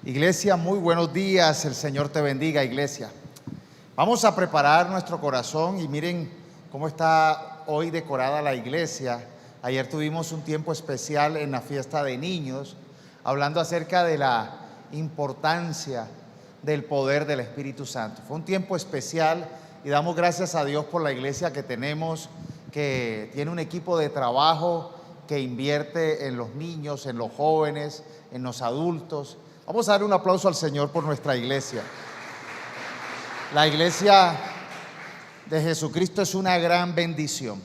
Iglesia, muy buenos días, el Señor te bendiga, iglesia. Vamos a preparar nuestro corazón y miren cómo está hoy decorada la iglesia. Ayer tuvimos un tiempo especial en la fiesta de niños, hablando acerca de la importancia del poder del Espíritu Santo. Fue un tiempo especial y damos gracias a Dios por la iglesia que tenemos, que tiene un equipo de trabajo que invierte en los niños, en los jóvenes, en los adultos. Vamos a dar un aplauso al Señor por nuestra iglesia. La iglesia de Jesucristo es una gran bendición.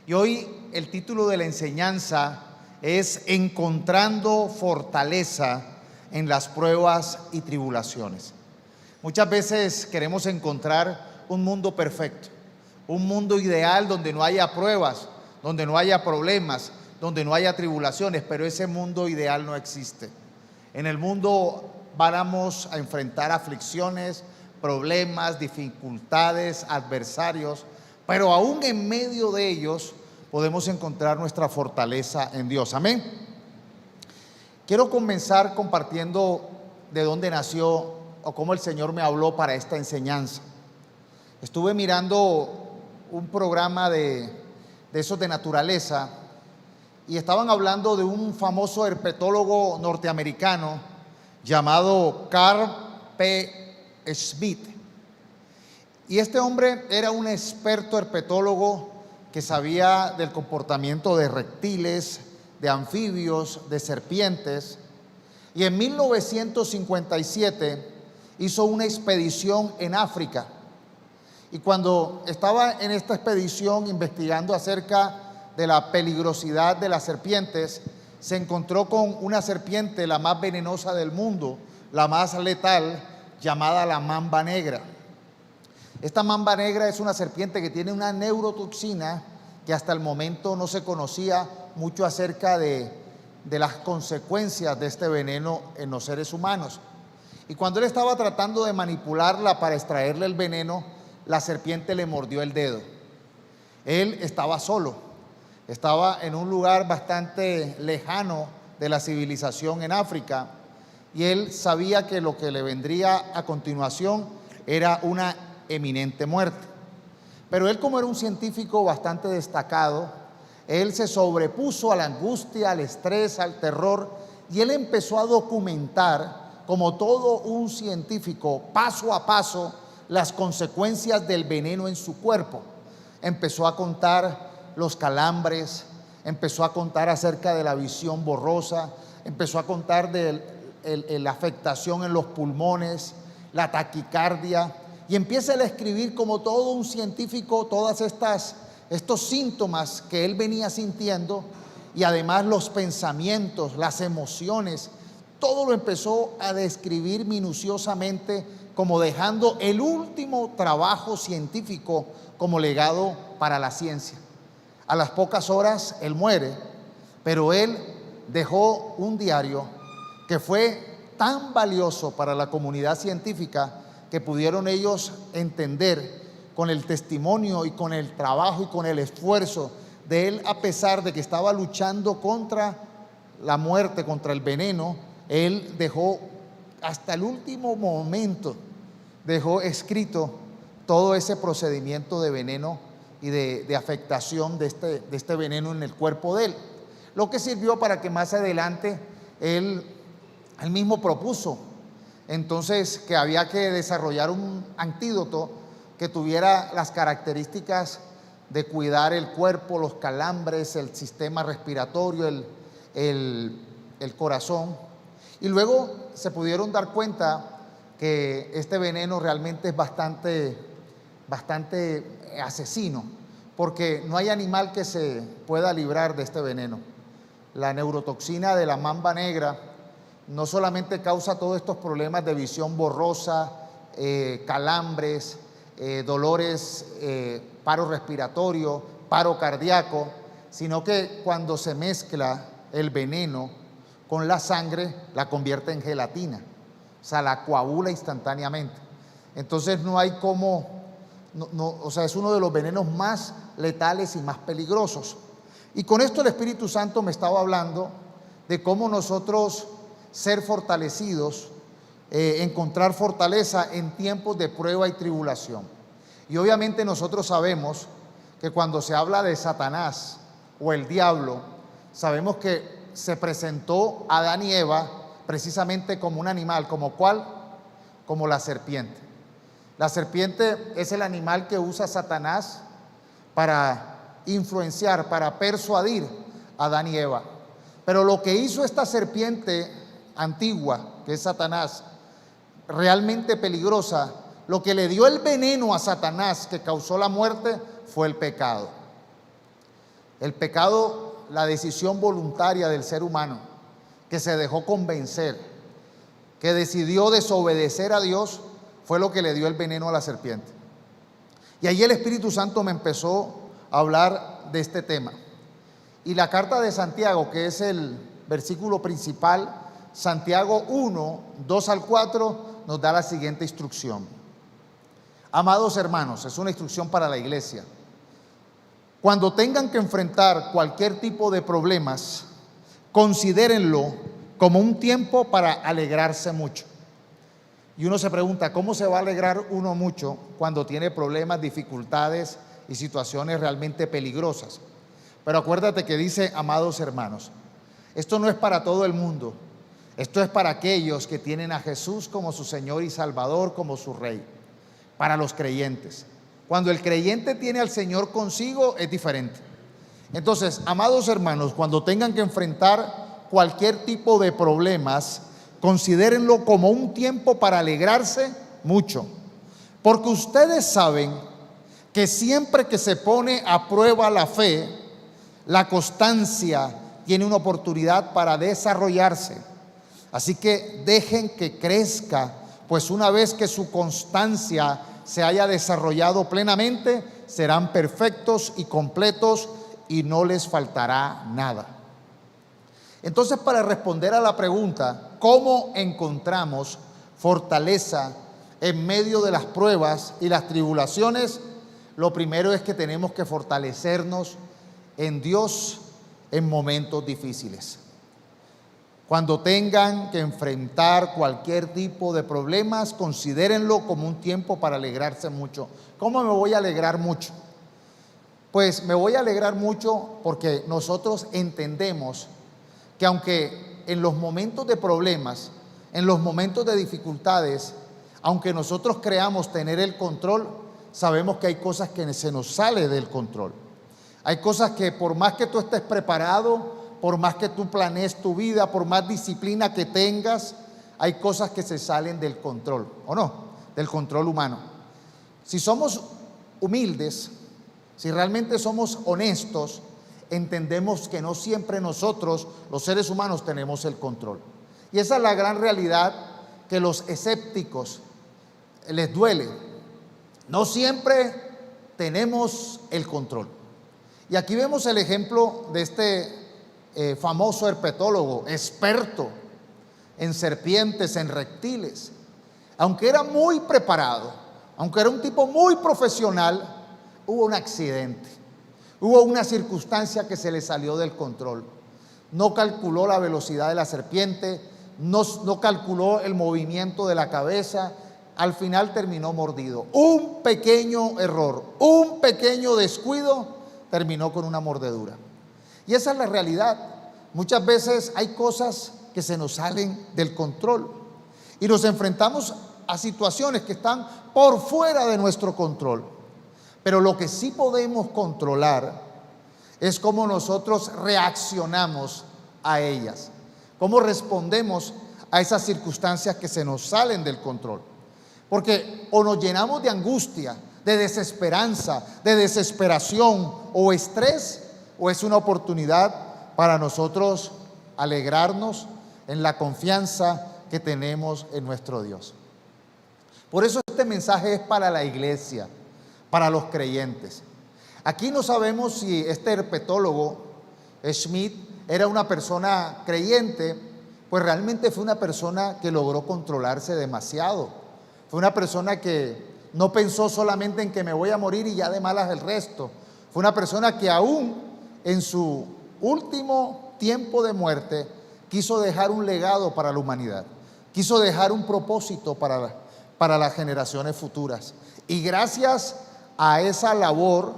Y hoy el título de la enseñanza es Encontrando fortaleza en las pruebas y tribulaciones. Muchas veces queremos encontrar un mundo perfecto, un mundo ideal donde no haya pruebas, donde no haya problemas, donde no haya tribulaciones, pero ese mundo ideal no existe. En el mundo vamos a enfrentar aflicciones, problemas, dificultades, adversarios, pero aún en medio de ellos podemos encontrar nuestra fortaleza en Dios. Amén. Quiero comenzar compartiendo de dónde nació o cómo el Señor me habló para esta enseñanza. Estuve mirando un programa de esos de naturaleza y estaban hablando de un famoso herpetólogo norteamericano llamado Carl P. Smith. Y este hombre era un experto herpetólogo que sabía del comportamiento de reptiles, de anfibios, de serpientes. Y en 1957 hizo una expedición en África. Y cuando estaba en esta expedición investigando acerca de la peligrosidad de las serpientes, se encontró con una serpiente, la más venenosa del mundo, la más letal, llamada la mamba negra. Esta mamba negra es una serpiente que tiene una neurotoxina que hasta el momento no se conocía mucho acerca de las consecuencias de este veneno en los seres humanos. Y cuando él estaba tratando de manipularla para extraerle el veneno, la serpiente le mordió el dedo. Él estaba solo. Estaba en un lugar bastante lejano de la civilización en África y él sabía que lo que le vendría a continuación era una eminente muerte. Pero él, como era un científico bastante destacado, él se sobrepuso a la angustia, al estrés, al terror y él empezó a documentar, como todo un científico, paso a paso, las consecuencias del veneno en su cuerpo. Empezó a contar los calambres, empezó a contar acerca de la visión borrosa, empezó a contar de la afectación en los pulmones, la taquicardia, y empieza a escribir como todo un científico todas estos síntomas que él venía sintiendo, y además los pensamientos, las emociones, todo lo empezó a describir minuciosamente, como dejando el último trabajo científico como legado para la ciencia. A las pocas horas él muere, pero él dejó un diario que fue tan valioso para la comunidad científica que pudieron ellos entender con el testimonio y con el trabajo y con el esfuerzo de él, a pesar de que estaba luchando contra la muerte, contra el veneno. Él dejó hasta el último momento, dejó escrito todo ese procedimiento de veneno y de afectación de este veneno en el cuerpo de él, lo que sirvió para que más adelante él mismo propuso entonces que había que desarrollar un antídoto que tuviera las características de cuidar el cuerpo, los calambres, el sistema respiratorio, el corazón. Y luego se pudieron dar cuenta que este veneno realmente es bastante asesino, porque no hay animal que se pueda librar de este veneno. La neurotoxina de la mamba negra no solamente causa todos estos problemas de visión borrosa, calambres, dolores, paro respiratorio, paro cardíaco, sino que cuando se mezcla el veneno con la sangre, la convierte en gelatina, o sea, la coagula instantáneamente. Entonces no hay cómo, o sea, es uno de los venenos más letales y más peligrosos. Y con esto el Espíritu Santo me estaba hablando de cómo nosotros ser fortalecidos encontrar fortaleza en tiempos de prueba y tribulación. Y obviamente nosotros sabemos que cuando se habla de Satanás o el diablo, sabemos que se presentó a Adán y Eva precisamente como un animal, ¿como cuál? Como la serpiente. La serpiente es el animal que usa Satanás para influenciar, para persuadir a Adán y Eva. Pero lo que hizo esta serpiente antigua, que es Satanás, realmente peligrosa, lo que le dio el veneno a Satanás que causó la muerte fue el pecado. El pecado, la decisión voluntaria del ser humano, que se dejó convencer, que decidió desobedecer a Dios, fue lo que le dio el veneno a la serpiente. Y ahí el Espíritu Santo me empezó a hablar de este tema. Y la carta de Santiago, que es el versículo principal, Santiago 1, 2 al 4, nos da la siguiente instrucción. Amados hermanos, es una instrucción para la iglesia. Cuando tengan que enfrentar cualquier tipo de problemas, considérenlo como un tiempo para alegrarse mucho. Y uno se pregunta, ¿cómo se va a alegrar uno mucho cuando tiene problemas, dificultades y situaciones realmente peligrosas? Pero acuérdate que dice, amados hermanos, esto no es para todo el mundo, esto es para aquellos que tienen a Jesús como su Señor y Salvador, como su Rey, para los creyentes. Cuando el creyente tiene al Señor consigo es diferente. Entonces, amados hermanos, cuando tengan que enfrentar cualquier tipo de problemas, considérenlo como un tiempo para alegrarse mucho, porque ustedes saben que siempre que se pone a prueba la fe, la constancia tiene una oportunidad para desarrollarse. Así que dejen que crezca, pues una vez que su constancia se haya desarrollado plenamente, serán perfectos y completos y no les faltará nada. Entonces, para responder a la pregunta, ¿cómo encontramos fortaleza en medio de las pruebas y las tribulaciones? Lo primero es que tenemos que fortalecernos en Dios en momentos difíciles. Cuando tengan que enfrentar cualquier tipo de problemas, considérenlo como un tiempo para alegrarse mucho. ¿Cómo me voy a alegrar mucho? Pues me voy a alegrar mucho porque nosotros entendemos que aunque en los momentos de problemas, en los momentos de dificultades, aunque nosotros creamos tener el control, sabemos que hay cosas que se nos sale del control. Hay cosas que por más que tú estés preparado, por más que tú planees tu vida, por más disciplina que tengas, hay cosas que se salen del control, ¿o no? Del control humano. Si somos humildes, si realmente somos honestos, entendemos que no siempre nosotros, los seres humanos, tenemos el control. Y esa es la gran realidad que los escépticos les duele. No siempre tenemos el control. Y aquí vemos el ejemplo de este famoso herpetólogo, experto en serpientes, en reptiles. Aunque era muy preparado, aunque era un tipo muy profesional, hubo un accidente. Hubo una circunstancia que se le salió del control. No calculó la velocidad de la serpiente, no calculó el movimiento de la cabeza. Al final terminó mordido. Un pequeño error, un pequeño descuido terminó con una mordedura. Y esa es la realidad. Muchas veces hay cosas que se nos salen del control y nos enfrentamos a situaciones que están por fuera de nuestro control. Pero lo que sí podemos controlar es cómo nosotros reaccionamos a ellas, cómo respondemos a esas circunstancias que se nos salen del control. Porque o nos llenamos de angustia, de desesperanza, de desesperación o estrés, o es una oportunidad para nosotros alegrarnos en la confianza que tenemos en nuestro Dios. Por eso este mensaje es para la iglesia, para los creyentes. Aquí no sabemos si este herpetólogo Schmidt era una persona creyente, pues realmente fue una persona que logró controlarse demasiado. Fue una persona que no pensó solamente en que me voy a morir y ya de malas el resto. Fue una persona que aún en su último tiempo de muerte quiso dejar un legado para la humanidad. quiso dejar un propósito para las generaciones futuras. Y gracias a esa labor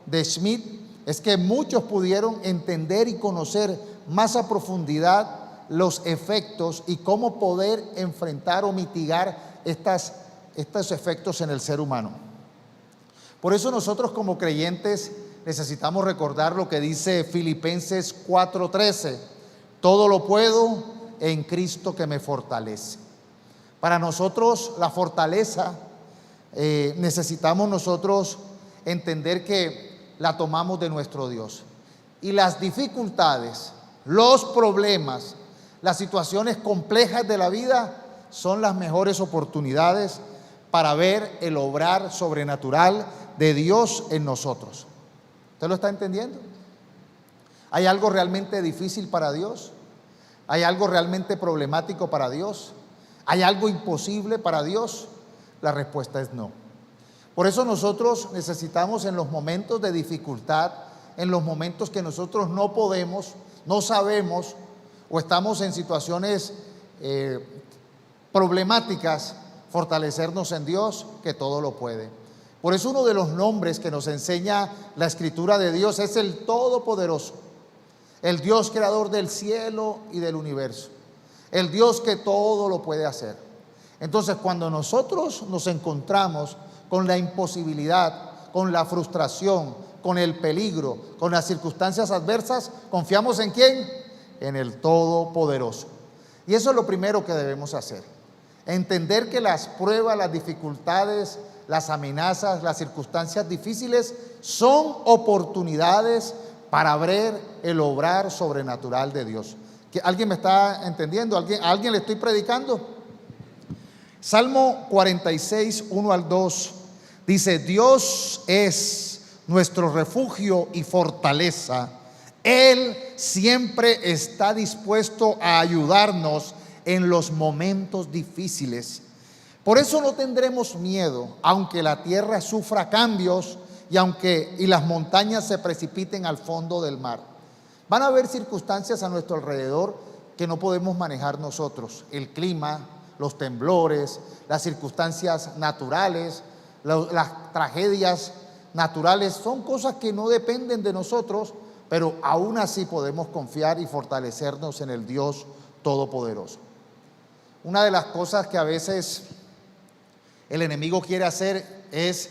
de Schmidt es que muchos pudieron entender y conocer más a profundidad los efectos y cómo poder enfrentar o mitigar estos efectos en el ser humano. Por eso nosotros como creyentes necesitamos recordar lo que dice Filipenses 4:13: todo lo puedo en Cristo que me fortalece. Para nosotros la fortaleza necesitamos nosotros entender que la tomamos de nuestro Dios. Y las dificultades, los problemas, las situaciones complejas de la vida son las mejores oportunidades para ver el obrar sobrenatural de Dios en nosotros. ¿Usted lo está entendiendo? ¿Hay algo realmente difícil para Dios? ¿Hay algo realmente problemático para Dios? ¿Hay algo imposible para Dios? La respuesta es no. Por eso nosotros necesitamos, en los momentos de dificultad, en los momentos que nosotros no podemos, no sabemos o estamos en situaciones problemáticas, fortalecernos en Dios, que todo lo puede. Por eso uno de los nombres que nos enseña la Escritura de Dios es el Todopoderoso, el Dios creador del cielo y del universo, el Dios que todo lo puede hacer. Entonces, cuando nosotros nos encontramos con la imposibilidad, con la frustración, con el peligro, con las circunstancias adversas, ¿confiamos en quién? En el Todopoderoso. Y eso es lo primero que debemos hacer: entender que las pruebas, las dificultades, las amenazas, las circunstancias difíciles son oportunidades para ver el obrar sobrenatural de Dios. ¿Alguien me está entendiendo? ¿A alguien le estoy predicando? Salmo 46, 1 al 2 dice: Dios es nuestro refugio y fortaleza. Él siempre está dispuesto a ayudarnos en los momentos difíciles. Por eso no tendremos miedo, aunque la tierra sufra cambios y las montañas se precipiten al fondo del mar. Van a haber circunstancias a nuestro alrededor que no podemos manejar nosotros: el clima, los temblores, las circunstancias naturales, las tragedias naturales. Son cosas que no dependen de nosotros, pero aún así podemos confiar y fortalecernos en el Dios Todopoderoso. Una de las cosas que a veces el enemigo quiere hacer es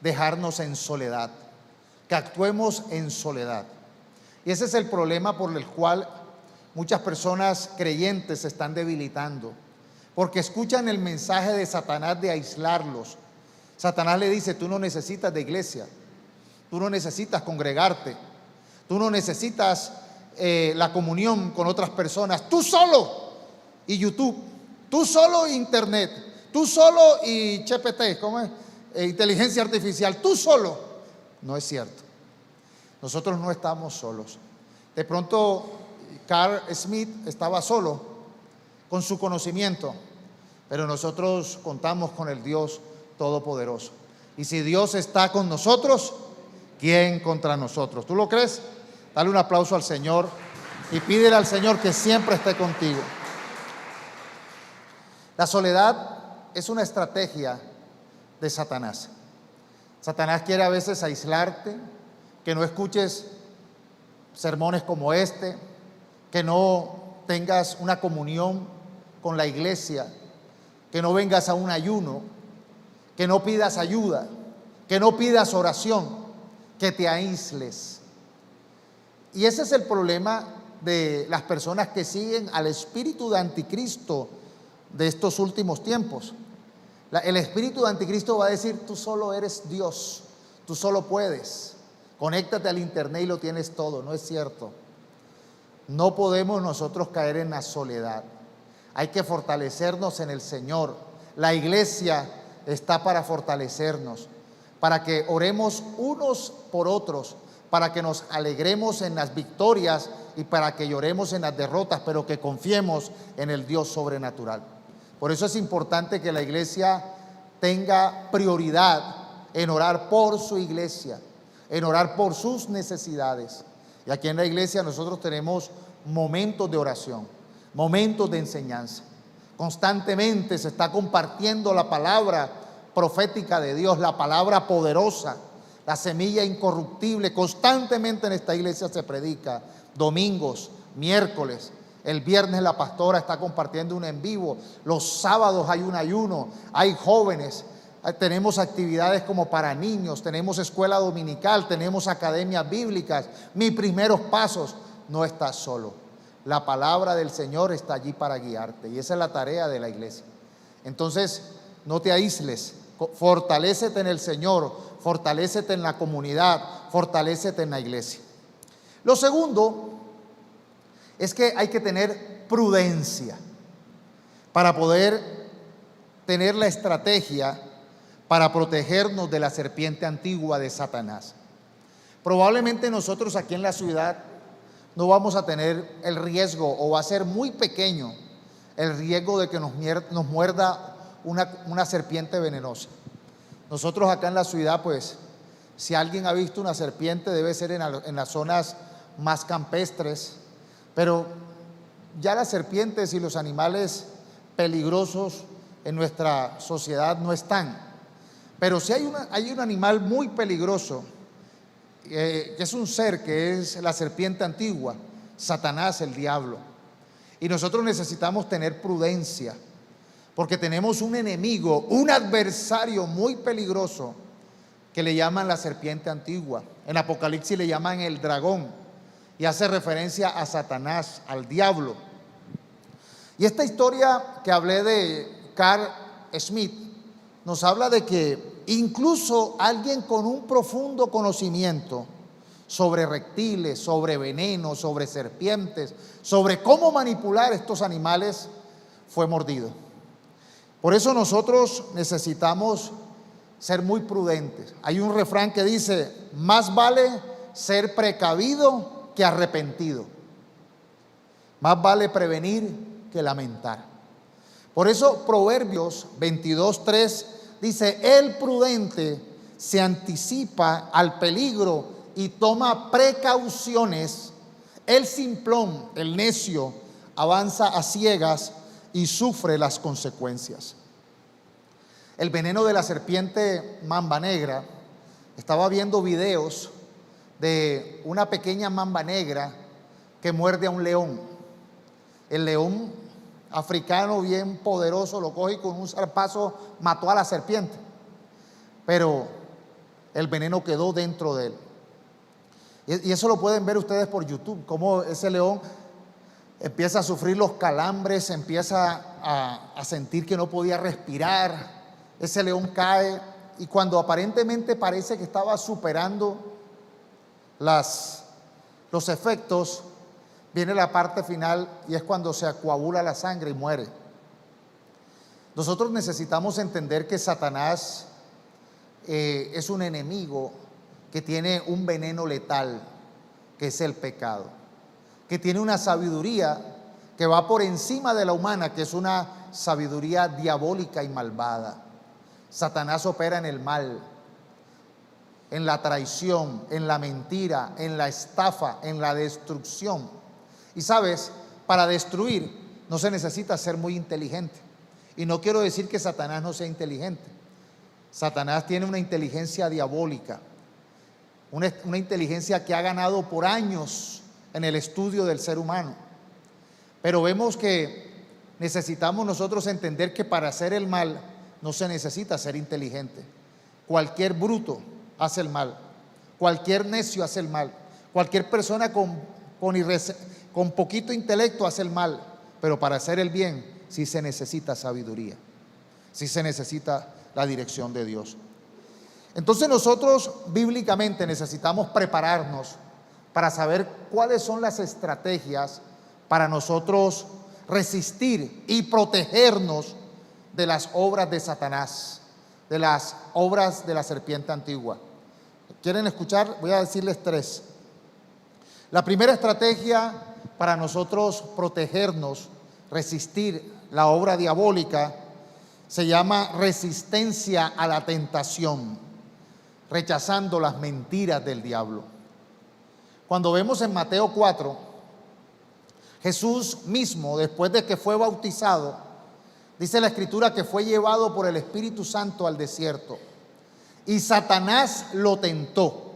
dejarnos en soledad, que actuemos en soledad. Y ese es el problema por el cual muchas personas creyentes se están debilitando, porque escuchan el mensaje de Satanás de aislarlos. Satanás le dice: tú no necesitas de iglesia, tú no necesitas congregarte, tú no necesitas la comunión con otras personas, tú solo y YouTube, tú solo e internet, tú solo y ChatGPT, ¿cómo es? Inteligencia artificial, tú solo. No es cierto. Nosotros no estamos solos. De pronto Carl Smith estaba solo con su conocimiento, pero nosotros contamos con el Dios Todopoderoso. Y si Dios está con nosotros, ¿quién contra nosotros? ¿Tú lo crees? Dale un aplauso al Señor y pídele al Señor que siempre esté contigo. La soledad es una estrategia de Satanás. Satanás quiere a veces aislarte, que no escuches sermones como este, que no tengas una comunión con la iglesia, que no vengas a un ayuno, que no pidas ayuda, que no pidas oración, que te aísles. Y ese es el problema de las personas que siguen al espíritu de anticristo de estos últimos tiempos. El espíritu de anticristo va a decir: tú solo eres Dios, tú solo puedes, conéctate al internet y lo tienes todo. No es cierto. No podemos nosotros caer en la soledad. Hay que fortalecernos en el Señor. La iglesia está para fortalecernos, para que oremos unos por otros, para que nos alegremos en las victorias y para que lloremos en las derrotas, pero que confiemos en el Dios sobrenatural. Por eso es importante que la iglesia tenga prioridad en orar por su iglesia, en orar por sus necesidades. Y aquí en la iglesia nosotros tenemos momentos de oración, momentos de enseñanza. Constantemente se está compartiendo la palabra profética de Dios, la palabra poderosa, la semilla incorruptible. Constantemente en esta iglesia se predica, domingos, miércoles. El viernes la pastora está compartiendo un en vivo. Los sábados hay un ayuno, hay jóvenes. Tenemos actividades como para niños, tenemos escuela dominical, tenemos academias bíblicas. Mis primeros pasos. No estás solo. La palabra del Señor está allí para guiarte, y esa es la tarea de la iglesia. Entonces, no te aísles, fortalécete en el Señor, fortalécete en la comunidad, fortalécete en la iglesia. Lo segundo es que hay que tener prudencia para poder tener la estrategia para protegernos de la serpiente antigua de Satanás. Probablemente nosotros aquí en la ciudad no vamos a tener el riesgo, o va a ser muy pequeño el riesgo de que nos muerda una serpiente venenosa. Nosotros acá en la ciudad, pues, si alguien ha visto una serpiente, debe ser en las zonas más campestres, pero ya las serpientes y los animales peligrosos en nuestra sociedad no están. Pero sí hay un animal muy peligroso, que es un ser, que es la serpiente antigua, Satanás, el diablo. Y nosotros necesitamos tener prudencia, porque tenemos un enemigo, un adversario muy peligroso, que le llaman la serpiente antigua. En Apocalipsis le llaman el dragón, y hace referencia a Satanás, al diablo. Y esta historia que hablé de Carl Schmitt nos habla de que incluso alguien con un profundo conocimiento sobre reptiles, sobre venenos, sobre serpientes, sobre cómo manipular estos animales, fue mordido. Por eso nosotros necesitamos ser muy prudentes. Hay un refrán que dice: más vale ser precavido que arrepentido. Más vale prevenir que lamentar. Por eso Proverbios 22:3 dice: el prudente se anticipa al peligro y toma precauciones. El simplón, el necio, avanza a ciegas y sufre las consecuencias. El veneno de la serpiente mamba negra, estaba viendo videos de una pequeña mamba negra que muerde a un león. El león africano, bien poderoso, lo coge y con un zarpazo mató a la serpiente, pero el veneno quedó dentro de él. Y eso lo pueden ver ustedes por YouTube, cómo ese león empieza a sufrir los calambres, empieza a sentir que no podía respirar. Ese león cae, y cuando aparentemente parece que estaba superando los efectos, viene la parte final, y es cuando se coagula la sangre y muere. Nosotros necesitamos entender que Satanás es un enemigo que tiene un veneno letal, que es el pecado, que tiene una sabiduría que va por encima de la humana, que es una sabiduría diabólica y malvada. Satanás opera en el mal, en la traición, en la mentira, en la estafa, en la destrucción. Y sabes, para destruir no se necesita ser muy inteligente. Y no quiero decir que Satanás no sea inteligente. Satanás tiene una inteligencia diabólica, una inteligencia que ha ganado por años en el estudio del ser humano. Pero vemos que necesitamos nosotros entender que para hacer el mal no se necesita ser inteligente. Cualquier bruto hace el mal, cualquier necio hace el mal, cualquier persona con poquito intelecto hace el mal. Pero para hacer el bien sí se necesita sabiduría, sí se necesita la dirección de Dios. Entonces nosotros bíblicamente necesitamos prepararnos para saber cuáles son las estrategias para nosotros resistir y protegernos de las obras de Satanás, de las obras de la serpiente antigua. ¿Quieren escuchar? Voy a decirles 3. La primera estrategia para nosotros protegernos, resistir la obra diabólica, se llama resistencia a la tentación, rechazando las mentiras del diablo. Cuando vemos en Mateo 4, Jesús mismo, después de que fue bautizado, Dice la Escritura que fue llevado por el Espíritu Santo al desierto y Satanás lo tentó.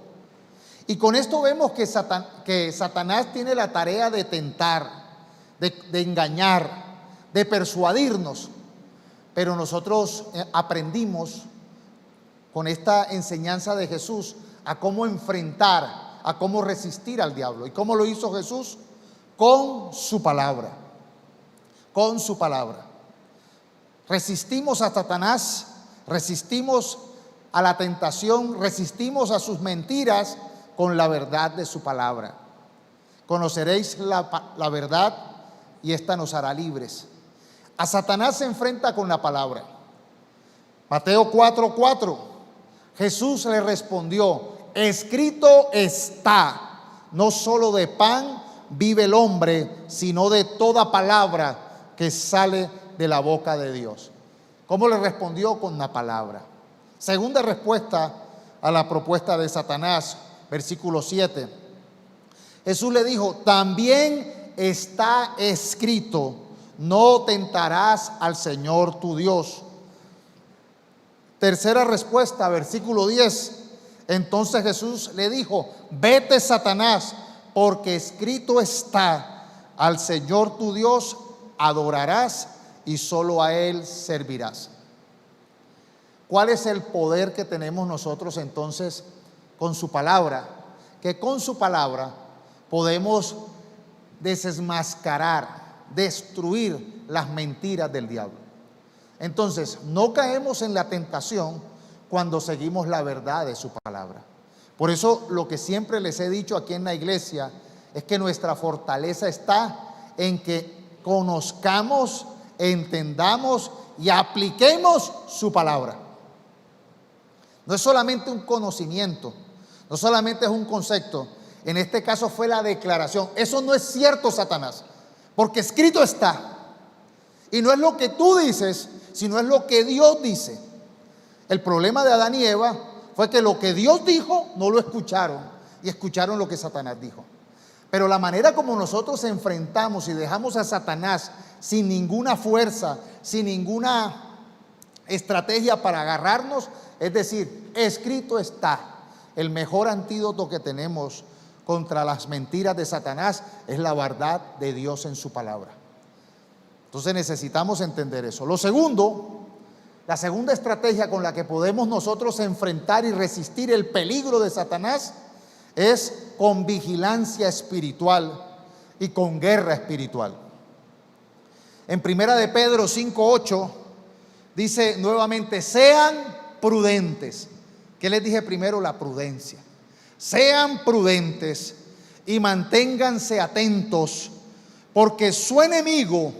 Y con esto vemos que Satanás tiene la tarea de tentar, de engañar, de persuadirnos. Pero nosotros aprendimos con esta enseñanza de Jesús a cómo enfrentar, a cómo resistir al diablo. ¿Y cómo lo hizo Jesús? Con su palabra. Con su palabra. Resistimos a Satanás, resistimos a la tentación, resistimos a sus mentiras con la verdad de su palabra. Conoceréis la verdad y esta nos hará libres. A Satanás se enfrenta con la palabra. Mateo 4:4. Jesús le respondió: escrito está, no solo de pan vive el hombre, sino de toda palabra que sale de la boca de Dios. ¿Cómo le respondió? Con la palabra. Segunda respuesta a la propuesta de Satanás, versículo 7. Jesús le dijo: también está escrito, no tentarás al Señor tu Dios. Tercera respuesta, versículo 10. Entonces Jesús le dijo: vete, Satanás, porque escrito está, al Señor tu Dios adorarás y solo a Él servirás. ¿Cuál es el poder que tenemos nosotros entonces con su palabra? Que con su palabra podemos desenmascarar, destruir las mentiras del diablo. Entonces, no caemos en la tentación cuando seguimos la verdad de su palabra. Por eso lo que siempre les he dicho aquí en la iglesia es que nuestra fortaleza está en que conozcamos, entendamos y apliquemos su palabra. No es solamente un conocimiento, no solamente es un concepto. En este caso fue la declaración. Eso no es cierto, Satanás, porque escrito está. Y no es lo que tú dices, sino es lo que Dios dice. El problema de Adán y Eva fue que lo que Dios dijo no lo escucharon y escucharon lo que Satanás dijo. Pero la manera como nosotros enfrentamos y dejamos a Satanás sin ninguna fuerza, sin ninguna estrategia para agarrarnos, es decir, escrito está. El mejor antídoto que tenemos contra las mentiras de Satanás es la verdad de Dios en su palabra. Entonces necesitamos entender eso. Lo segundo, la segunda estrategia con la que podemos nosotros enfrentar y resistir el peligro de Satanás es con vigilancia espiritual y con guerra espiritual. En Primera de Pedro 5:8 dice nuevamente: sean prudentes. ¿Qué les dije primero? La prudencia. Sean prudentes y manténganse atentos, porque su enemigo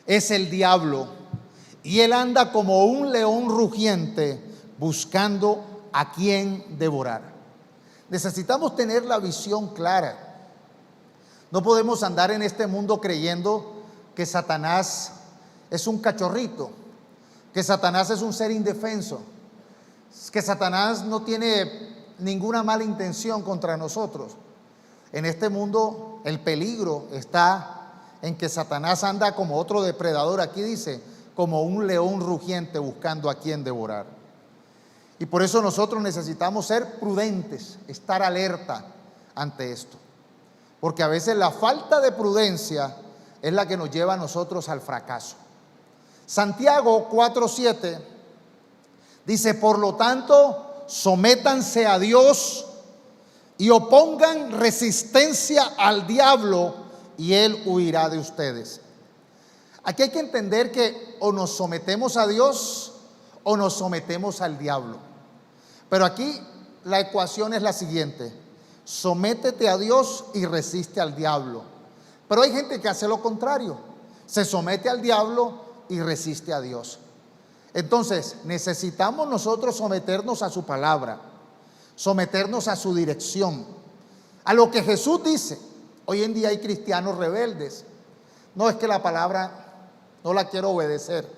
es el diablo, y él anda como un león rugiente buscando a quien devorar. Necesitamos tener la visión clara. No podemos andar en este mundo creyendo que Satanás es un cachorrito, que Satanás es un ser indefenso, que Satanás no tiene ninguna mala intención contra nosotros. En este mundo el peligro está en que Satanás anda como otro depredador. Aquí dice, como un león rugiente buscando a quien devorar. Y por eso nosotros necesitamos ser prudentes, estar alerta ante esto. Porque a veces la falta de prudencia es la que nos lleva a nosotros al fracaso. Santiago 4:7 dice: por lo tanto, sométanse a Dios y opongan resistencia al diablo, y él huirá de ustedes. Aquí hay que entender que o nos sometemos a Dios o nos sometemos al diablo. Pero aquí la ecuación es la siguiente: sométete a Dios y resiste al diablo. Pero hay gente que hace lo contrario, se somete al diablo y resiste a Dios. Entonces necesitamos nosotros someternos a su palabra, someternos a su dirección, a lo que Jesús dice. Hoy en día hay cristianos rebeldes. No, es que la palabra no la quiero obedecer,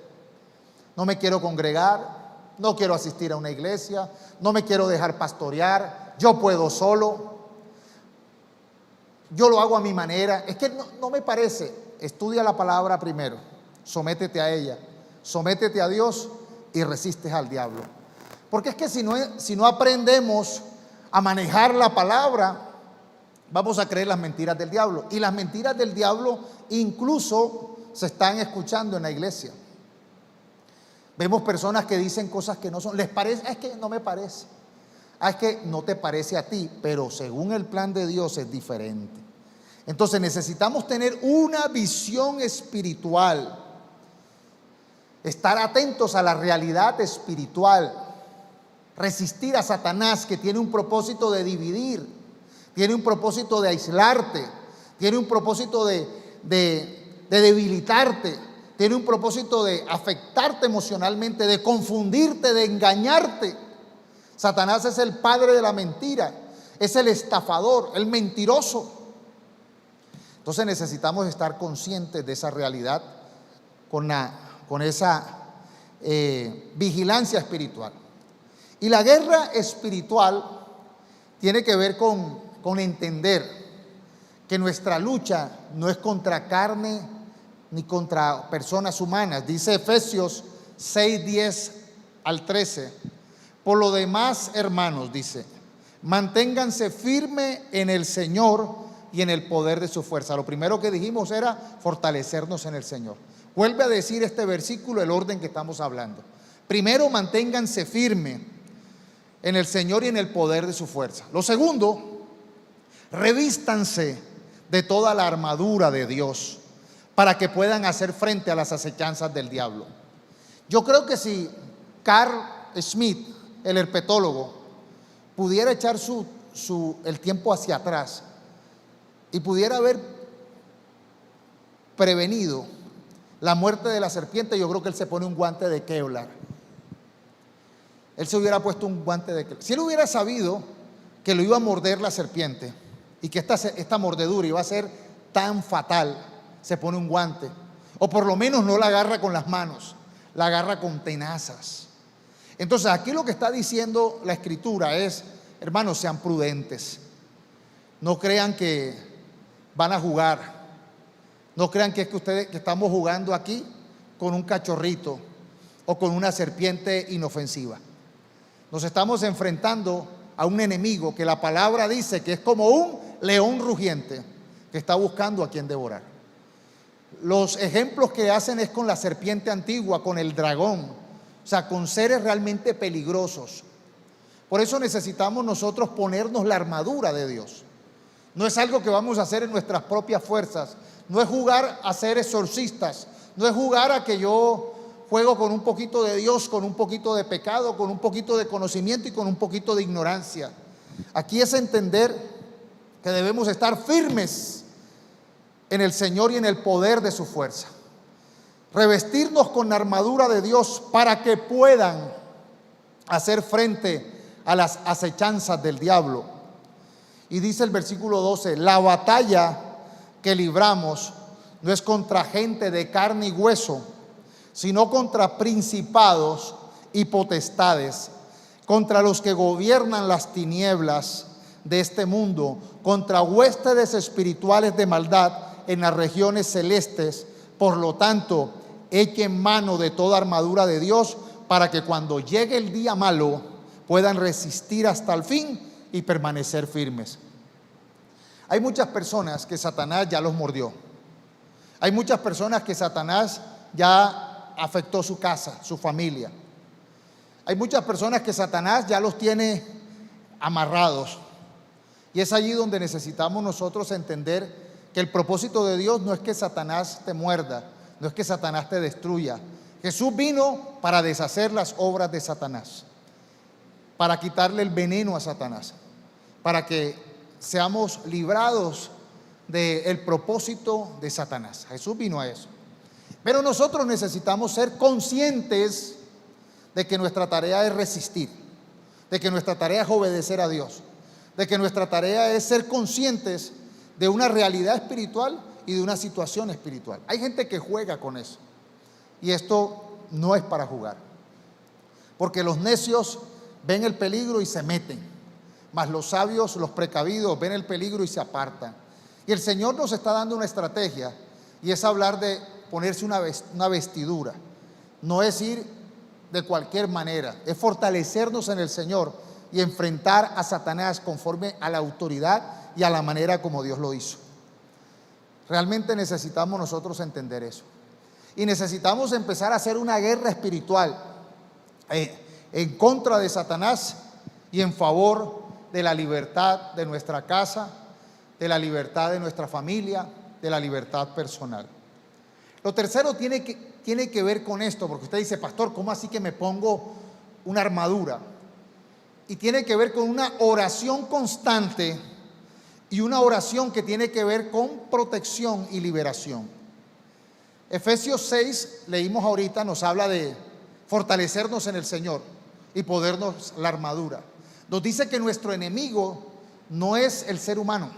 no me quiero congregar, no quiero asistir a una iglesia, no me quiero dejar pastorear, yo puedo solo, yo lo hago a mi manera. Es que no me parece. Estudia la palabra primero, sométete a ella, sométete a Dios y resistes al diablo. Porque es que si no aprendemos a manejar la palabra, vamos a creer las mentiras del diablo. Y las mentiras del diablo incluso se están escuchando en la iglesia. Vemos personas que dicen cosas que no son. ¿Les parece? Es que no me parece. Es que no te parece a ti, pero según el plan de Dios es diferente. Entonces necesitamos tener una visión espiritual, estar atentos a la realidad espiritual, resistir a Satanás, que tiene un propósito de dividir, tiene un propósito de aislarte, tiene un propósito de debilitarte, tiene un propósito de afectarte emocionalmente, de confundirte, de engañarte. Satanás es el padre de la mentira, es el estafador, el mentiroso. Entonces necesitamos estar conscientes de esa realidad con esa vigilancia espiritual. Y la guerra espiritual tiene que ver con entender que nuestra lucha no es contra carne ni contra personas humanas. Dice Efesios 6, 10 al 13. Por lo demás, hermanos, dice, manténganse firmes en el Señor y en el poder de su fuerza. Lo primero que dijimos era fortalecernos en el Señor. Vuelve a decir este versículo el orden que estamos hablando. Primero, manténganse firmes en el Señor y en el poder de su fuerza. Lo segundo, revístanse de toda la armadura de Dios para que puedan hacer frente a las acechanzas del diablo. Yo creo que si Carl Schmitt, el herpetólogo, pudiera echar el tiempo hacia atrás y pudiera haber prevenido la muerte de la serpiente, yo creo que él se pone un guante de Kevlar. Él se hubiera puesto un guante de Kevlar. Si él hubiera sabido que lo iba a morder la serpiente y que esta mordedura iba a ser tan fatal, se pone un guante. O por lo menos no la agarra con las manos, la agarra con tenazas. Entonces aquí lo que está diciendo la Escritura es, hermanos, sean prudentes. No crean que van a jugar. No crean que es que estamos jugando aquí con un cachorrito o con una serpiente inofensiva. Nos estamos enfrentando a un enemigo que la palabra dice que es como un león rugiente que está buscando a quien devorar. Los ejemplos que hacen es con la serpiente antigua, con el dragón, o sea, con seres realmente peligrosos. Por eso necesitamos nosotros ponernos la armadura de Dios. No es algo que vamos a hacer en nuestras propias fuerzas. No es jugar a ser exorcistas. No es jugar a que yo juego con un poquito de Dios, con un poquito de pecado, con un poquito de conocimiento y con un poquito de ignorancia. Aquí es entender que debemos estar firmes en el Señor y en el poder de su fuerza. Revestirnos con la armadura de Dios para que puedan hacer frente a las acechanzas del diablo. Y dice el versículo 12, la batalla que libramos no es contra gente de carne y hueso, sino contra principados y potestades, contra los que gobiernan las tinieblas de este mundo, contra huestes espirituales de maldad en las regiones celestes. Por lo tanto, echen mano de toda armadura de Dios para que cuando llegue el día malo puedan resistir hasta el fin y permanecer firmes. Hay muchas personas que Satanás ya los mordió. Hay muchas personas que Satanás ya afectó su casa, su familia. Hay muchas personas que Satanás ya los tiene amarrados. Y es allí donde necesitamos nosotros entender que el propósito de Dios no es que Satanás te muerda, no es que Satanás te destruya. Jesús vino para deshacer las obras de Satanás, para quitarle el veneno a Satanás, para que seamos librados del propósito de Satanás. Jesús vino a eso. Pero nosotros necesitamos ser conscientes de que nuestra tarea es resistir, de que nuestra tarea es obedecer a Dios, de que nuestra tarea es ser conscientes de una realidad espiritual y de una situación espiritual. Hay gente que juega con eso y esto no es para jugar, porque los necios ven el peligro y se meten, mas los sabios, los precavidos, ven el peligro y se apartan. Y el Señor nos está dando una estrategia, y es hablar de ponerse una vestidura, no es ir de cualquier manera, es fortalecernos en el Señor y enfrentar a Satanás conforme a la autoridad y a la manera como Dios lo hizo. Realmente necesitamos nosotros entender eso. Y necesitamos empezar a hacer una guerra espiritual en contra de Satanás y en favor de la libertad de nuestra casa, de la libertad de nuestra familia, de la libertad personal. Lo tercero tiene que ver con esto, porque usted dice, pastor, ¿cómo así que me pongo una armadura? Y tiene que ver con una oración constante y una oración que tiene que ver con protección y liberación. Efesios 6, leímos ahorita, nos habla de fortalecernos en el Señor y ponernos la armadura. Nos dice que nuestro enemigo no es el ser humano,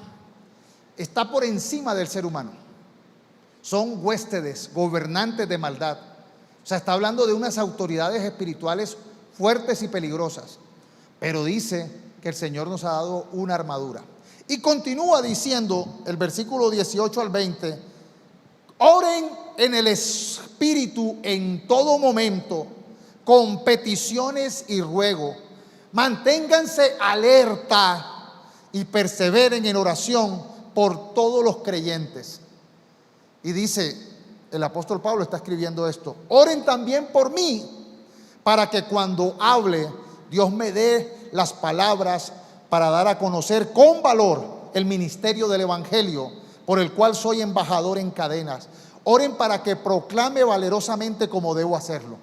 está por encima del ser humano. Son huéspedes, gobernantes de maldad. O sea, está hablando de unas autoridades espirituales fuertes y peligrosas. Pero dice que el Señor nos ha dado una armadura. Y continúa diciendo el versículo 18 al 20, oren en el Espíritu en todo momento, con peticiones y ruego. Manténganse alerta y perseveren en oración por todos los creyentes. Y dice, el apóstol Pablo está escribiendo esto, oren también por mí, para que cuando hable, Dios me dé las palabras para dar a conocer con valor el ministerio del Evangelio, por el cual soy embajador en cadenas. Oren para que proclame valerosamente como debo hacerlo.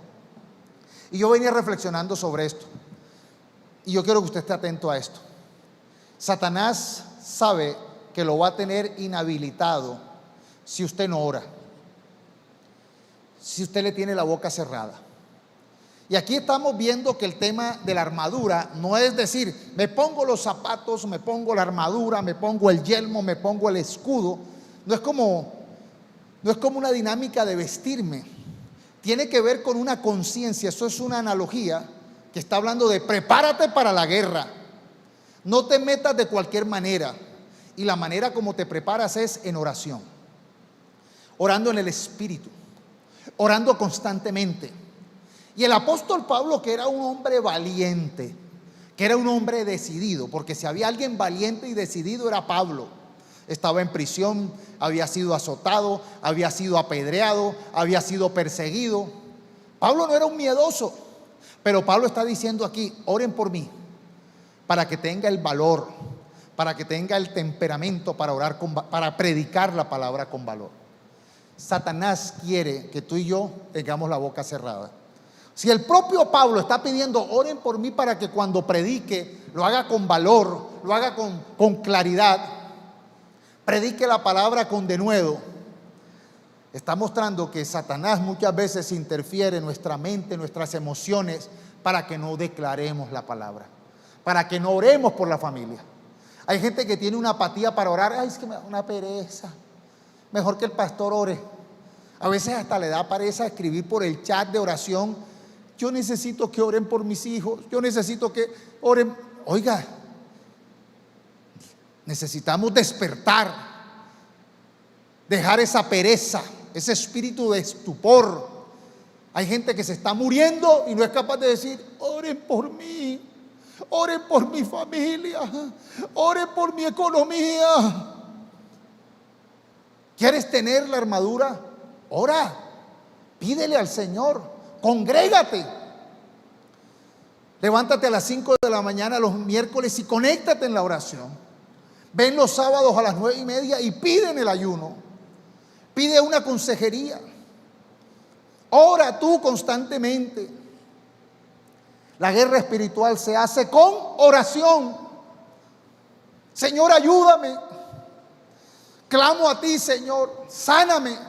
Y yo venía reflexionando sobre esto, y yo quiero que usted esté atento a esto. Satanás sabe que lo va a tener inhabilitado si usted no ora, si usted le tiene la boca cerrada. Y aquí estamos viendo que el tema de la armadura no es decir, me pongo los zapatos, me pongo la armadura, me pongo el yelmo, me pongo el escudo. No es como una dinámica de vestirme. Tiene que ver con una conciencia. Eso es una analogía que está hablando de prepárate para la guerra. No te metas de cualquier manera. Y la manera como te preparas es en oración, orando en el Espíritu, orando constantemente. Y el apóstol Pablo, que era un hombre valiente, que era un hombre decidido, porque si había alguien valiente y decidido era Pablo. Estaba en prisión, había sido azotado, había sido apedreado, había sido perseguido. Pablo no era un miedoso, pero Pablo está diciendo aquí, oren por mí, para que tenga el valor, para que tenga el temperamento para orar, para predicar la palabra con valor. Satanás quiere que tú y yo tengamos la boca cerrada. Si el propio Pablo está pidiendo, oren por mí para que cuando predique, lo haga con valor, lo haga con claridad, predique la palabra con denuedo, está mostrando que Satanás muchas veces interfiere en nuestra mente, en nuestras emociones, para que no declaremos la palabra, para que no oremos por la familia. Hay gente que tiene una apatía para orar, ay, es que me da una pereza, mejor que el pastor ore. A veces hasta le da pereza escribir por el chat de oración, yo necesito que oren por mis hijos, yo necesito que oren. Oiga, necesitamos despertar, dejar esa pereza, ese espíritu de estupor. Hay gente que se está muriendo y no es capaz de decir, oren por mí, oren por mi familia, oren por mi economía. ¿Quieres tener la armadura? Ora, pídele al Señor. Congrégate, levántate a las 5 de la mañana los miércoles y conéctate en la oración. Ven los sábados a las 9:30 y pide en el ayuno, pide una consejería, ora tú constantemente. La guerra espiritual se hace con oración. Señor, ayúdame, clamo a ti, Señor, sáname.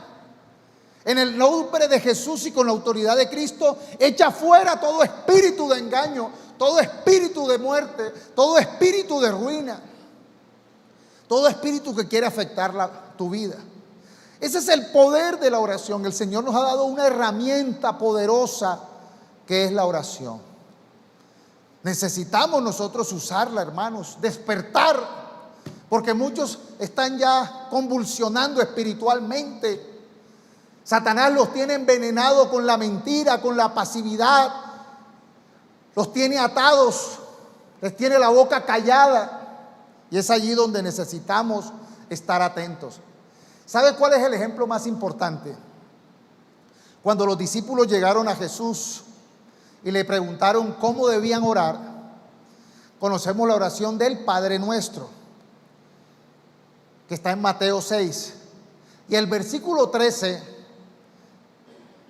En el nombre de Jesús y con la autoridad de Cristo, echa fuera todo espíritu de engaño, todo espíritu de muerte, todo espíritu de ruina, todo espíritu que quiere afectar tu vida. Ese es el poder de la oración. El Señor nos ha dado una herramienta poderosa que es la oración. Necesitamos nosotros usarla, hermanos, despertar, porque muchos están ya convulsionando espiritualmente. Satanás los tiene envenenados con la mentira, con la pasividad. Los tiene atados, les tiene la boca callada. Y es allí donde necesitamos estar atentos. ¿Sabe cuál es el ejemplo más importante? Cuando los discípulos llegaron a Jesús y le preguntaron cómo debían orar, conocemos la oración del Padre Nuestro, que está en Mateo 6. Y el versículo 13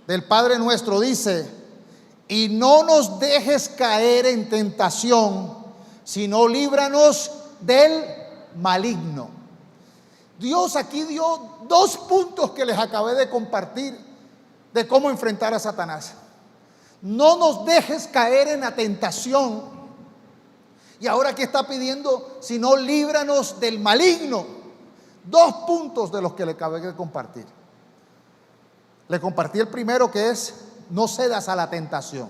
del Padre Nuestro dice: y no nos dejes caer en tentación, sino líbranos del maligno. Dios aquí dio 2 puntos que les acabé de compartir de cómo enfrentar a Satanás. No nos dejes caer en la tentación. Y ahora, ¿qué está pidiendo? Sino líbranos del maligno. 2 puntos de los que le acabé de compartir. Le compartí el primero, que es: no cedas a la tentación.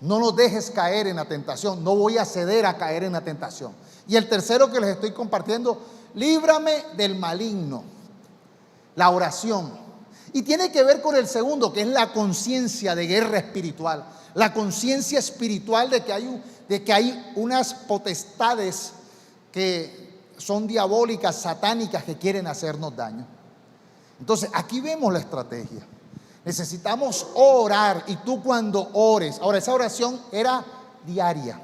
No nos dejes caer en la tentación. No voy a ceder a caer en la tentación. Y el tercero que les estoy compartiendo: líbrame del maligno. La oración. Y tiene que ver con el segundo, que es la conciencia de guerra espiritual. La conciencia espiritual de que hay unas potestades que son diabólicas, satánicas, que quieren hacernos daño. Entonces, aquí vemos la estrategia. Necesitamos orar, y tú cuando ores, ahora esa oración era diaria.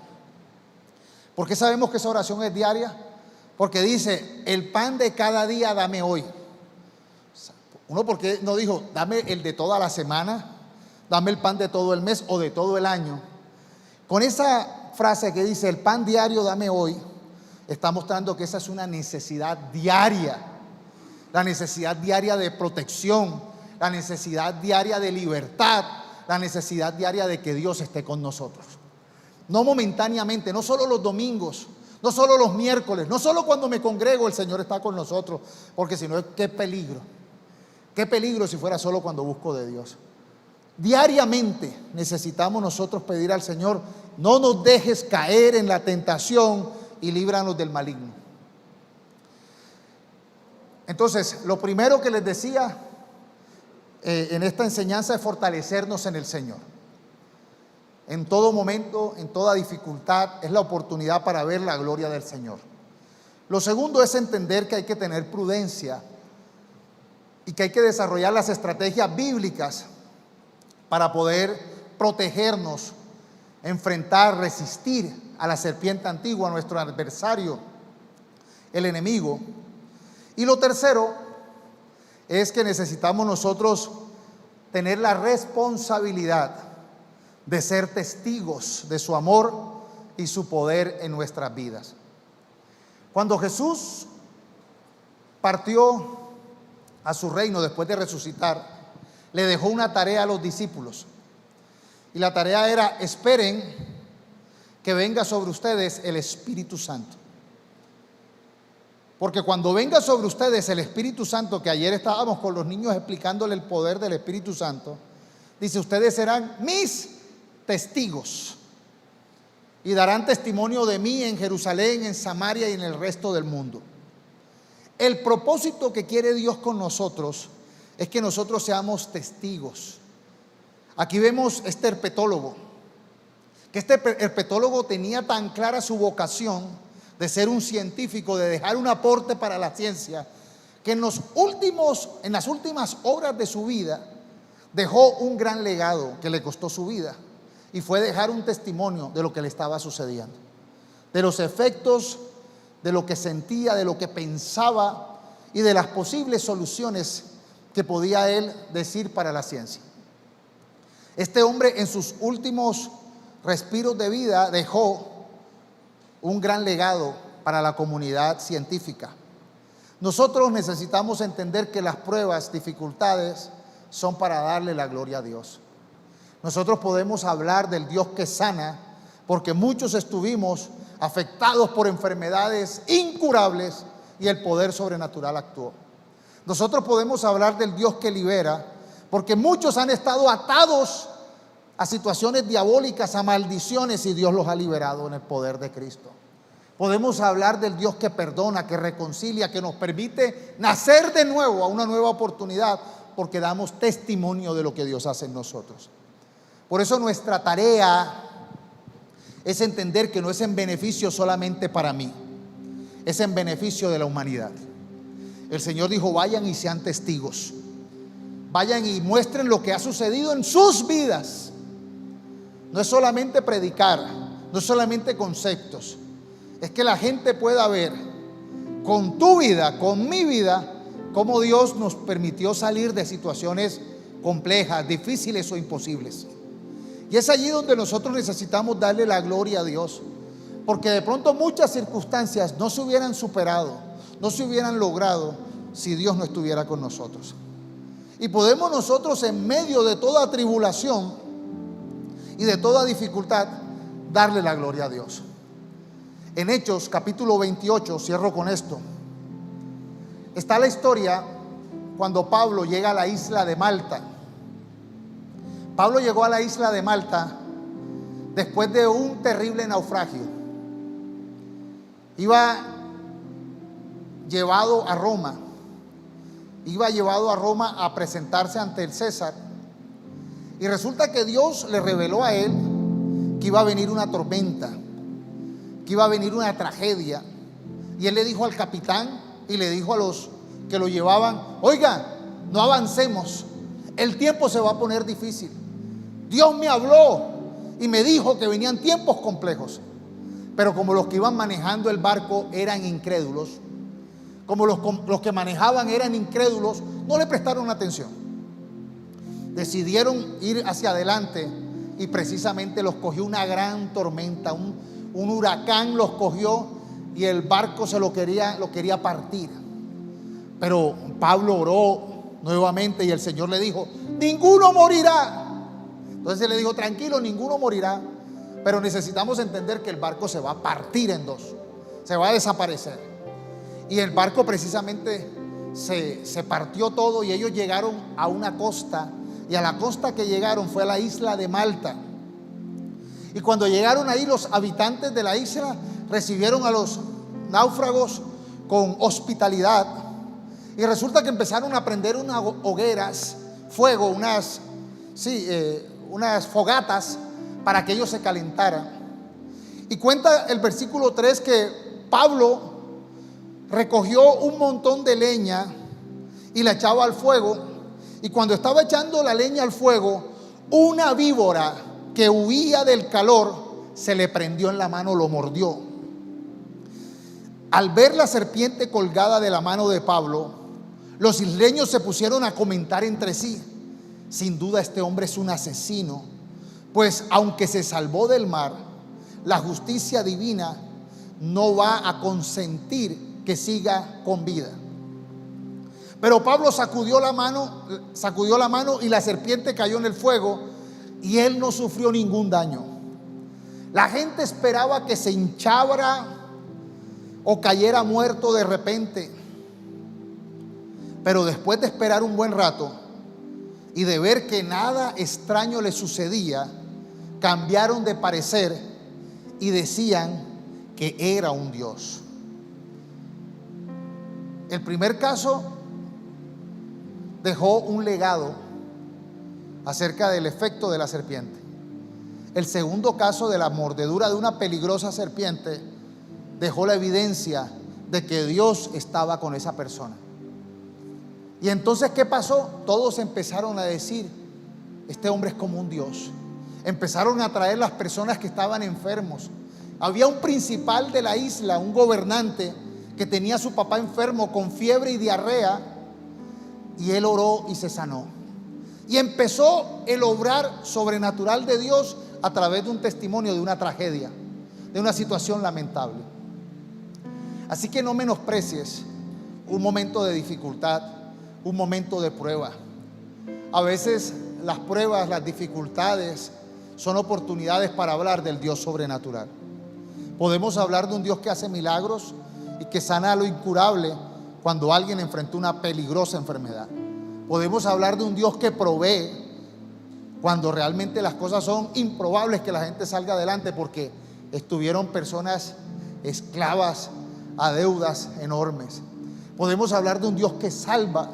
¿Por qué sabemos que esa oración es diaria? Porque dice: el pan de cada día dame hoy. Uno, ¿por qué no dijo dame el de toda la semana, dame el pan de todo el mes o de todo el año? Con esa frase que dice el pan diario dame hoy, está mostrando que esa es una necesidad diaria. La necesidad diaria de protección, la necesidad diaria de libertad, la necesidad diaria de que Dios esté con nosotros. No momentáneamente, no solo los domingos, no solo los miércoles, no solo cuando me congrego el Señor está con nosotros, porque si no, qué peligro. Qué peligro si fuera solo cuando busco de Dios. Diariamente necesitamos nosotros pedir al Señor: no nos dejes caer en la tentación y líbranos del maligno. Entonces, lo primero que les decía en esta enseñanza es fortalecernos en el Señor. En todo momento, en toda dificultad, es la oportunidad para ver la gloria del Señor. Lo segundo es entender que hay que tener prudencia y que hay que desarrollar las estrategias bíblicas para poder protegernos, enfrentar, resistir a la serpiente antigua, a nuestro adversario, el enemigo. Y lo tercero es que necesitamos nosotros tener la responsabilidad de ser testigos de su amor y su poder en nuestras vidas. Cuando Jesús partió a su reino después de resucitar, le dejó una tarea a los discípulos. Y la tarea era: esperen que venga sobre ustedes el Espíritu Santo. Porque cuando venga sobre ustedes el Espíritu Santo, que ayer estábamos con los niños explicándole el poder del Espíritu Santo, dice: ustedes serán mis testigos y darán testimonio de mí en Jerusalén, en Samaria y en el resto del mundo. El propósito que quiere Dios con nosotros es que nosotros seamos testigos. Aquí vemos este herpetólogo, que este herpetólogo tenía tan clara su vocación de ser un científico, de dejar un aporte para la ciencia, que en las últimas horas de su vida dejó un gran legado que le costó su vida, y fue dejar un testimonio de lo que le estaba sucediendo, de los efectos, de lo que sentía, de lo que pensaba y de las posibles soluciones que podía él decir para la ciencia. Este hombre, en sus últimos respiros de vida, dejó un gran legado para la comunidad científica. Nosotros necesitamos entender que las pruebas, dificultades, son para darle la gloria a Dios. Nosotros podemos hablar del Dios que sana, porque muchos estuvimos afectados por enfermedades incurables y el poder sobrenatural actuó. Nosotros podemos hablar del Dios que libera, porque muchos han estado atados a situaciones diabólicas, a maldiciones, y Dios los ha liberado en el poder de Cristo. Podemos hablar del Dios que perdona, que reconcilia, que nos permite nacer de nuevo a una nueva oportunidad, porque damos testimonio de lo que Dios hace en nosotros. Por eso nuestra tarea es entender que no es en beneficio solamente para mí, es en beneficio de la humanidad. El Señor dijo: vayan y sean testigos, vayan y muestren lo que ha sucedido en sus vidas. No es solamente predicar, no es solamente conceptos, es que la gente pueda ver con tu vida, con mi vida, cómo Dios nos permitió salir de situaciones complejas, difíciles o imposibles. Y es allí donde nosotros necesitamos darle la gloria a Dios, porque de pronto muchas circunstancias no se hubieran superado, no se hubieran logrado si Dios no estuviera con nosotros. Y podemos nosotros, en medio de toda tribulación y de toda dificultad, darle la gloria a Dios. En Hechos capítulo 28, cierro con esto, está la historia cuando Pablo llega a la isla de Malta. Pablo llegó a la isla de Malta después de un terrible naufragio. Iba llevado a Roma a presentarse ante el César, y resulta que Dios le reveló a él que iba a venir una tormenta, que iba a venir una tragedia, y él le dijo al capitán y le dijo a los que lo llevaban: oiga, no avancemos, el tiempo se va a poner difícil. Dios me habló y me dijo que venían tiempos complejos. Pero como los que iban manejando el barco eran incrédulos, como los que manejaban eran incrédulos, no le prestaron atención. Decidieron ir hacia adelante y precisamente los cogió una gran tormenta, un huracán los cogió y el barco lo quería partir. Pero Pablo oró nuevamente y el Señor le dijo: ninguno morirá. Entonces él le dijo: tranquilo, ninguno morirá, pero necesitamos entender que el barco se va a partir en dos, se va a desaparecer. Y el barco precisamente se partió todo, y ellos llegaron a una costa, y a la costa que llegaron fue a la isla de Malta. Y cuando llegaron ahí, los habitantes de la isla recibieron a los náufragos con hospitalidad, y resulta que empezaron a prender unas hogueras, fuego, unas fogatas para que ellos se calentaran. Y cuenta el versículo 3 que Pablo recogió un montón de leña y la echaba al fuego, y cuando estaba echando la leña al fuego, una víbora que huía del calor se le prendió en la mano, lo mordió. Al ver la serpiente colgada de la mano de Pablo, los isleños se pusieron a comentar entre sí: sin duda este hombre es un asesino, pues aunque se salvó del mar, la justicia divina no va a consentir que siga con vida. Pero Pablo sacudió la mano y la serpiente cayó en el fuego, y él no sufrió ningún daño. La gente esperaba que se hinchara o cayera muerto de repente, pero después de esperar un buen rato y de ver que nada extraño le sucedía, cambiaron de parecer y decían que era un dios. El primer caso dejó un legado acerca del efecto de la serpiente. El segundo caso, de la mordedura de una peligrosa serpiente, dejó la evidencia de que Dios estaba con esa persona. Y entonces, ¿qué pasó? Todos empezaron a decir: este hombre es como un dios. Empezaron a traer las personas que estaban enfermos. Había un principal de la isla, un gobernante, que tenía a su papá enfermo con fiebre y diarrea, y él oró y se sanó. Y empezó el obrar sobrenatural de Dios a través de un testimonio de una tragedia, de una situación lamentable. Así que no menosprecies un momento de dificultad, un momento de prueba. A veces las pruebas, las dificultades son oportunidades para hablar del Dios sobrenatural. Podemos hablar de un Dios que hace milagros y que sana lo incurable cuando alguien enfrentó una peligrosa enfermedad. Podemos hablar de un Dios que provee cuando realmente las cosas son improbables que la gente salga adelante, porque estuvieron personas esclavas a deudas enormes. Podemos hablar de un Dios que salva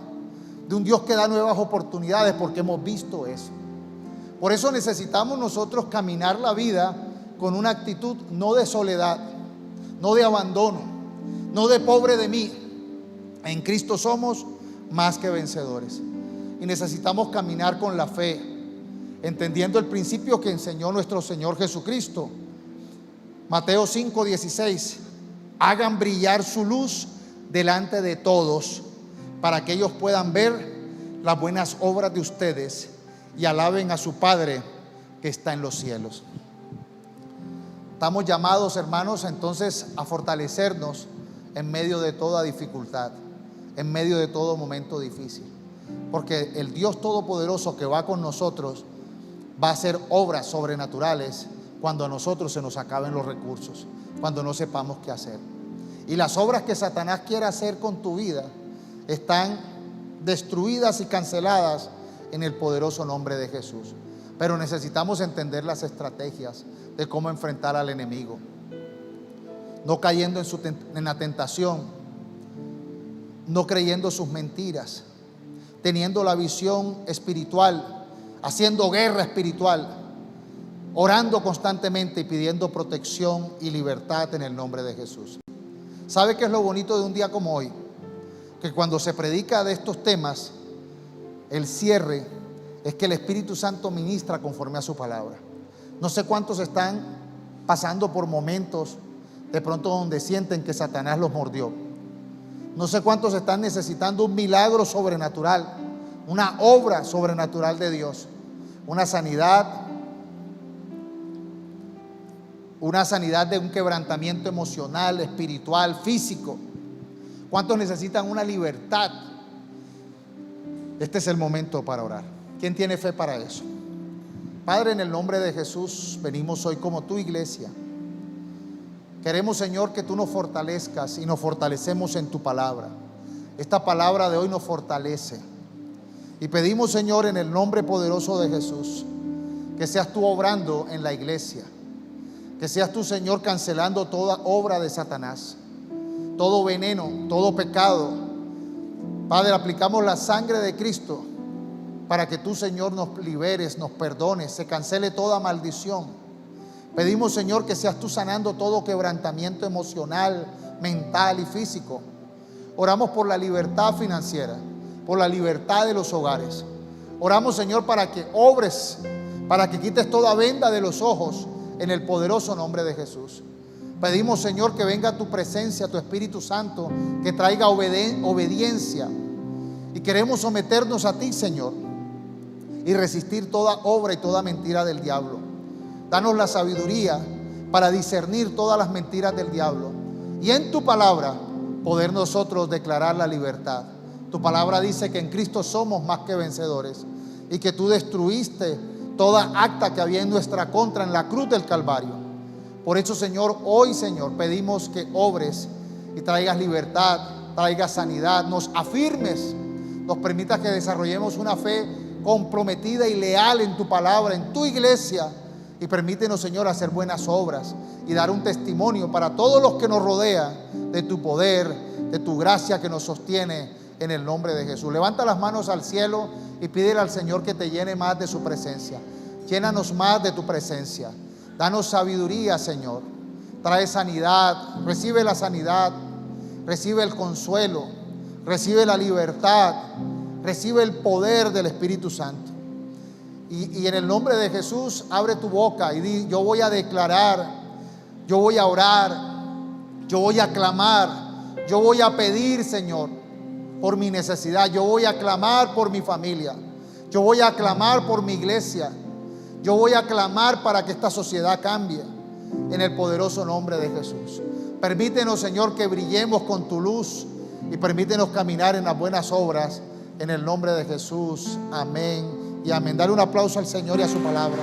de un Dios que da nuevas oportunidades, porque hemos visto eso. Por eso necesitamos nosotros caminar la vida con una actitud no de soledad, no de abandono, no de pobre de mí. En Cristo somos más que vencedores. Y necesitamos caminar con la fe, entendiendo el principio que enseñó nuestro Señor Jesucristo. Mateo 5:16: hagan brillar su luz delante de todos, para que ellos puedan ver las buenas obras de ustedes y alaben a su Padre que está en los cielos. Estamos llamados, hermanos, entonces a fortalecernos en medio de toda dificultad, en medio de todo momento difícil, porque el Dios Todopoderoso que va con nosotros va a hacer obras sobrenaturales cuando a nosotros se nos acaben los recursos, cuando no sepamos qué hacer. Y las obras que Satanás quiere hacer con tu vida están destruidas y canceladas en el poderoso nombre de Jesús. Pero necesitamos entender las estrategias de cómo enfrentar al enemigo, no cayendo en la tentación, no creyendo sus mentiras, teniendo la visión espiritual, haciendo guerra espiritual, orando constantemente y pidiendo protección y libertad en el nombre de Jesús. ¿Sabe qué es lo bonito de un día como hoy? Que cuando se predica de estos temas, el cierre es que el Espíritu Santo ministra conforme a su palabra. No sé cuántos están pasando por momentos de pronto donde sienten que Satanás los mordió. No sé cuántos están necesitando un milagro sobrenatural, una obra sobrenatural de Dios, una sanidad de un quebrantamiento emocional, espiritual, físico. ¿Cuántos necesitan una libertad? Este es el momento para orar. ¿Quién tiene fe para eso? Padre, en el nombre de Jesús, venimos hoy como tu iglesia. Queremos, Señor, que tú nos fortalezcas y nos fortalecemos en tu palabra. Esta palabra de hoy nos fortalece. Y pedimos, Señor, en el nombre poderoso de Jesús, que seas tú obrando en la iglesia. Que seas tú, Señor, cancelando toda obra de Satanás, todo veneno, todo pecado. Padre, aplicamos la sangre de Cristo para que tú, Señor, nos liberes, nos perdones, se cancele toda maldición. Pedimos, Señor, que seas tú sanando todo quebrantamiento emocional, mental y físico. Oramos por la libertad financiera, por la libertad de los hogares. Oramos, Señor, para que obres, para que quites toda venda de los ojos en el poderoso nombre de Jesús. Pedimos, Señor, que venga tu presencia, tu Espíritu Santo, que traiga obediencia. Y queremos someternos a ti, Señor, y resistir toda obra y toda mentira del diablo. Danos la sabiduría para discernir todas las mentiras del diablo. Y en tu palabra poder nosotros declarar la libertad. Tu palabra dice que en Cristo somos más que vencedores y que tú destruiste toda acta que había en nuestra contra en la cruz del Calvario. Por eso, Señor, hoy, Señor, pedimos que obres y traigas libertad, traigas sanidad, nos afirmes, nos permitas que desarrollemos una fe comprometida y leal en tu palabra, en tu iglesia, y permítenos, Señor, hacer buenas obras y dar un testimonio para todos los que nos rodean de tu poder, de tu gracia que nos sostiene en el nombre de Jesús. Levanta las manos al cielo y pídele al Señor que te llene más de su presencia. Llénanos más de tu presencia. Danos sabiduría, Señor. Trae sanidad. Recibe la sanidad. Recibe el consuelo. Recibe la libertad. Recibe el poder del Espíritu Santo. Y en el nombre de Jesús, abre tu boca y di: yo voy a declarar, yo voy a orar, yo voy a clamar, yo voy a pedir, Señor, por mi necesidad. Yo voy a clamar por mi familia. Yo voy a clamar por mi iglesia. Yo voy a clamar para que esta sociedad cambie en el poderoso nombre de Jesús. Permítenos, Señor, que brillemos con tu luz y permítenos caminar en las buenas obras en el nombre de Jesús. Amén y amén. Dale un aplauso al Señor y a su palabra.